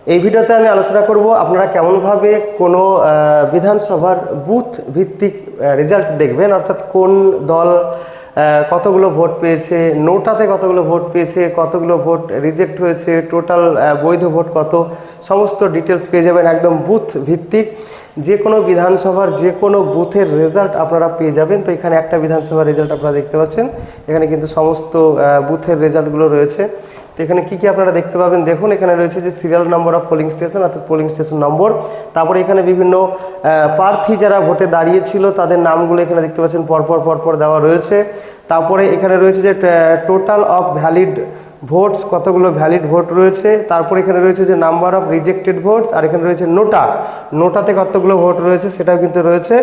এই ভিডিওতে আমি আলোচনা করব আপনারা কেমনভাবে কোনো বিধানসভার বুথ ভিত্তিক রেজাল্ট দেখবেন, অর্থাৎ কোন দল কতগুলো ভোট পেয়েছে, নোটাতে কতগুলো ভোট পেয়েছে, কতগুলো ভোট রিজেক্ট হয়েছে, টোটাল বৈধ ভোট কত, সমস্ত ডিটেলস পেয়ে যাবেন। একদম বুথ ভিত্তিক যে কোনো বিধানসভার যে কোনো বুথের রেজাল্ট আপনারা পেয়ে যাবেন। তো এখানে একটা বিধানসভার রেজাল্ট আপনারা দেখতে পাচ্ছেন, এখানে কিন্তু সমস্ত বুথের রেজাল্টগুলো রয়েছে। তো এখানে কী কী আপনারা দেখতে পাবেন দেখুন, এখানে রয়েছে যে serial number of polling station, অর্থাৎ পোলিং স্টেশন নম্বর। তারপরে এখানে বিভিন্ন প্রার্থী যারা ভোটে দাঁড়িয়েছিল তাদের নামগুলো এখানে দেখতে পাচ্ছেন পরপর দেওয়া রয়েছে। তারপরে এখানে রয়েছে যে টোটাল অফ ভ্যালিড ভোটস, কতগুলো ভ্যালিড ভোট রয়েছে। তারপর এখানে রয়েছে যে নাম্বার অফ রিজেক্টেড ভোটস, আর এখানে রয়েছে নোটাতে কতগুলো ভোট রয়েছে সেটাও কিন্তু রয়েছে।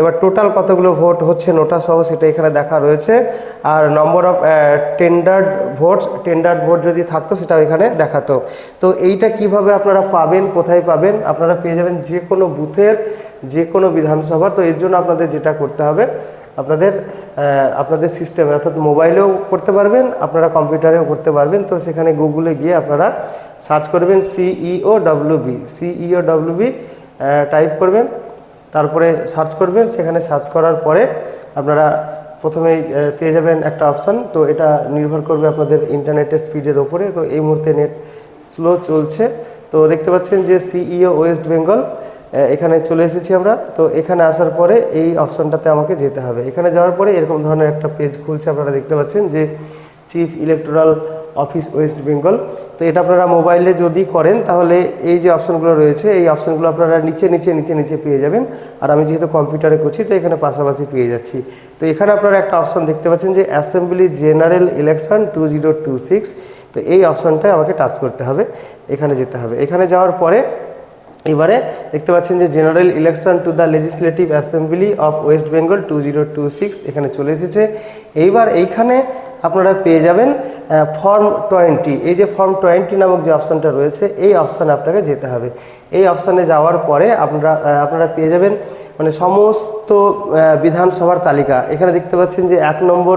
এবার টোটাল কতগুলো ভোট হচ্ছে নোটা সহ সেটা এখানে দেখা রয়েছে। আর নম্বর অফ টেন্ডার্ড ভোট যদি থাকতো সেটাও এখানে দেখাতো। তো এইটা কিভাবে আপনারা পাবেন, কোথায় পাবেন? আপনারা পেয়ে যাবেন যে কোনো বুথের যে কোনো বিধানসভার। তো এর জন্য আপনাদের যেটা করতে হবে, আপনাদের সিস্টেমে অর্থাৎ মোবাইলেও করতে পারবেন, আপনারা কম্পিউটারেও করতে পারবেন। তো সেখানে গুগলে গিয়ে আপনারা সার্চ করবেন সিইওডব্লিউবি টাইপ করবেন, তারপরে সার্চ করবেন। সেখানে সার্চ করার পরে আপনারা প্রথমেই পেয়ে যাবেন একটা অপশান। তো এটা নির্ভর করবে আপনাদের ইন্টারনেটের স্পিডের ওপরে। তো এই মুহূর্তে নেট স্লো চলছে। তো দেখতে পাচ্ছেন যে সিইও ওয়েস্ট বেঙ্গল, এখানে চলে এসেছি আমরা। তো এখানে আসার পরে এই অপশনটাতে আমাকে যেতে হবে। এখানে যাওয়ার পরে এরকম ধরনের একটা পেজ খুলছে, আপনারা দেখতে পাচ্ছেন যে chief electoral office West Bengal. তো এটা আপনারা মোবাইলে যদি করেন তাহলে এই যে অপশানগুলো রয়েছে এই অপশানগুলো আপনারা নিচে পেয়ে যাবেন। আর আমি যেহেতু কম্পিউটারে করছি তো এখানে পাশাপাশি পেয়ে যাচ্ছি। তো এখানে আপনারা একটা অপশান দেখতে পাচ্ছেন যে অ্যাসেম্বলি জেনারেল ইলেকশন 2026। তো এই অপশানটায় আমাকে টাচ করতে হবে, এখানে যেতে হবে। এখানে যাওয়ার পরে এবারে দেখতে পাচ্ছেন যে general election to the legislative assembly of West Bengal 2026 এখানে চলে এসেছে। এইবার এইখানে আপনারা পেয়ে যাবেন ফর্ম 20। এই যে ফর্ম 20 নামক যে অপশানটা রয়েছে এই অপশানে আপনাকে যেতে হবে। এই অপশানে যাওয়ার পরে আপনারা পেয়ে যাবেন মানে সমস্ত বিধানসভার তালিকা। এখানে দেখতে পাচ্ছেন যে 1 নম্বর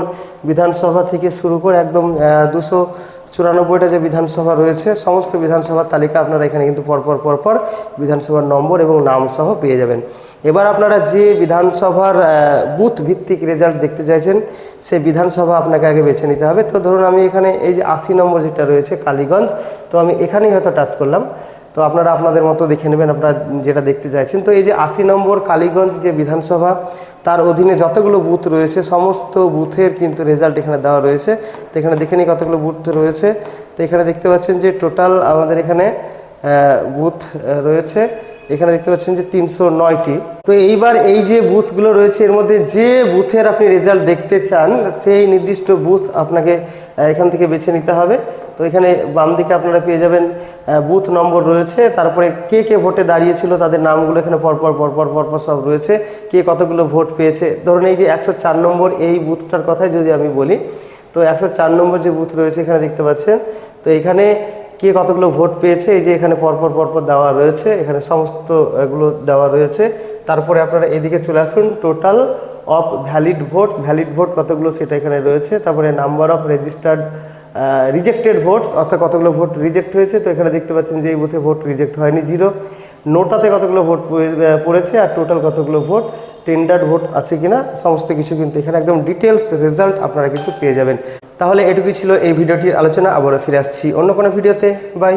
বিধানসভা থেকে শুরু করে একদম 294টা যে বিধানসভা রয়েছে সমস্ত বিধানসভার তালিকা আপনারা এখানে কিন্তু পরপর বিধানসভার নম্বর এবং নাম সহ পেয়ে যাবেন। এবার আপনারা যে বিধানসভার বুথ ভিত্তিক রেজাল্ট দেখতে চাইছেন সেই বিধানসভা আপনাকে আগে বেছে নিতে হবে। তো ধরুন আমি এখানে এই যে 80 নম্বর যেটা রয়েছে কালীগঞ্জ, তো আমি এখানেই হয়তো টাচ করলাম। তো আপনারা আপনাদের মতো দেখে নেবেন আপনারা যেটা দেখতে চাইছেন। তো এই যে 80 নম্বর কালীগঞ্জ যে বিধানসভা, তার অধীনে যতগুলো বুথ রয়েছে সমস্ত বুথের কিন্তু রেজাল্ট এখানে দেওয়া রয়েছে। তো এখানে দেখে নিই কতগুলো বুথ রয়েছে। তো এখানে দেখতে পাচ্ছেন যে টোটাল আমাদের এখানে বুথ রয়েছে, এখানে দেখতে পাচ্ছেন যে 309টি। তো এইবার এই যে বুথগুলো রয়েছে এর মধ্যে যে বুথের আপনি রেজাল্ট দেখতে চান সেই নির্দিষ্ট বুথ আপনাকে এখান থেকে বেছে নিতে হবে। তো এখানে বাম দিকে আপনারা পেয়ে যাবেন বুথ নম্বর রয়েছে, তারপরে কে ভোটে দাঁড়িয়েছিল তাদের নামগুলো এখানে পরপর সব রয়েছে, কে কতগুলো ভোট পেয়েছে। ধরুন এই যে 104 নম্বর এই বুথটার কথাই যদি আমি বলি, তো 104 নম্বর যে বুথ রয়েছে এখানে দেখতে পাচ্ছেন। তো এখানে কে কতগুলো ভোট পেয়েছে এই যে এখানে পরপর দেওয়া রয়েছে, এখানে সমস্ত এগুলো দেওয়া রয়েছে। তারপরে আপনারা এদিকে চলে আসুন, টোটাল অফ ভ্যালিড ভোট কতগুলো সেটা এখানে রয়েছে। তারপরে নাম্বার অফ রিজেক্টেড ভোটস, অর্থাৎ কতগুলো ভোট রিজেক্ট হয়েছে। তো এখানে দেখতে পাচ্ছেন যে এই বুথে ভোট রিজেক্ট হয়নি 0, নোটাতে কতগুলো ভোট পড়েছে, আর টোটাল কতগুলো ভোট টেন্ডার্ড ভোট আছে কিনা সমস্ত কিছু কিন্তু এখানে একদম ডিটেলস রেজাল্ট আপনারা কিন্তু পেয়ে যাবেন। তাহলে এটুকুই ছিল এই ভিডিওটির আলোচনা। আবারও ফিরে আসছি অন্য কোনো ভিডিওতে। বাই।